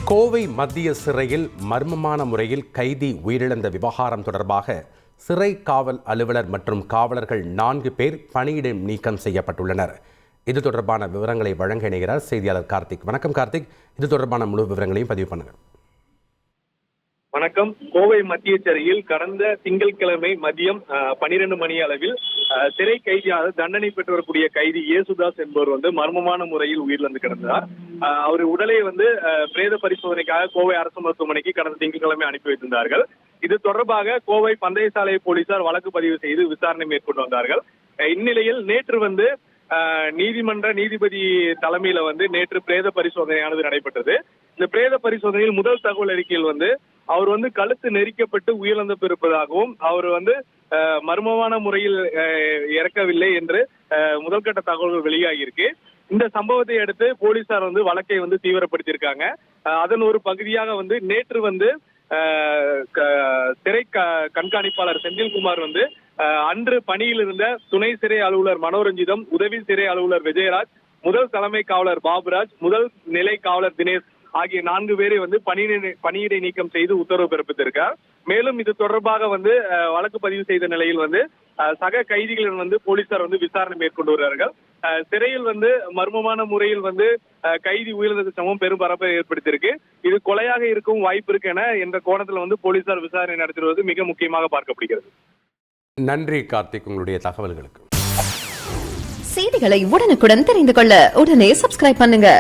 கோவை மத்திய சிறையில் மர்மமான முறையில் கைதி உயிரிழந்த விவகாரம் தொடர்பாக சிறை காவல் அலுவலர் மற்றும் காவலர்கள் 4 பேர் பணியிடை நீக்கம் செய்யப்பட்டுள்ளனர். இது தொடர்பான விவரங்களை வழங்க இணைகிறார் செய்தியாளர் கார்த்திக். வணக்கம் கார்த்திக், இது தொடர்பான முழு விவரங்களையும் பதிவு பண்ணுங்க. வணக்கம். கோவை மத்திய சிறையில் கடந்த திங்கட்கிழமை மதியம் 12 மணி அளவில் சிறை கைதியாக தண்டனை பெற்று வரக்கூடிய கைதி ஏசுதாஸ் என்பவர் மர்மமான முறையில் உயிரிழந்து கிடந்தார். அவர் உடலை பிரேத பரிசோதனைக்காக கோவை அரசு மருத்துவமனைக்கு கடந்த திங்கட்கிழமை அனுப்பி வைத்திருந்தார்கள். இது தொடர்பாக கோவை பந்தயசாலை போலீசார் வழக்கு பதிவு செய்து விசாரணை மேற்கொண்டு வந்தார்கள். இந்நிலையில் நேற்று நீதிமன்ற நீதிபதி தலைமையில நேற்று பிரேத பரிசோதனையானது நடைபெற்றது. இந்த பிரேத பரிசோதனையில் முதல் தகவல் அறிக்கையில் அவர் கழுத்து நெரிக்கப்பட்டு உயிரிழந்திருப்பதாகவும் அவர் மர்மமான முறையில் இறக்கவில்லை என்று முதல்கட்ட தகவல்கள் வெளியாகியிருக்கு. இந்த சம்பவத்தை அடுத்து போலீசார் வழக்கை தீவிரப்படுத்தியிருக்காங்க. அதன் ஒரு பகுதியாக நேற்று சிறை கண்காணிப்பாளர் செந்தில்குமார் அன்று பணியில் இருந்த துணை சிறை அலுவலர் மனோரஞ்சிதம், உதவி சிறை அலுவலர் விஜயராஜ், முதல் தலைமை காவலர் பாபுராஜ், முதல் நிலை காவலர் தினேஷ் ஆகிய 4 பேரை பணியிடை நீக்கம் செய்து உத்தரவு பிறப்பித்திருக்கார். மேலும் இது தொடர்பாக வழக்கு பதிவு செய்த நிலையில் சக கைதிகளிடம் போலீசார் விசாரணை மேற்கொண்டு வருகிறார்கள். சிறையில் மர்மமான முறையில் கைதி உயிரிழந்த சம்பவம் பெரும் பரப்பை ஏற்படுத்தியிருக்கு. இது கொலையாக இருக்கும் வாய்ப்பு இருக்கு என்ற கோணத்தில் போலீசார் விசாரணை நடத்தி வருவது மிக முக்கியமாக பார்க்கப்படுகிறது. நன்றி கார்த்திக், உங்களுடைய தகவல்களுக்கு. செய்திகளை உடனுக்குடன் தெரிந்து கொள்ள உடனே சப்ஸ்கிரைப் பண்ணுங்க.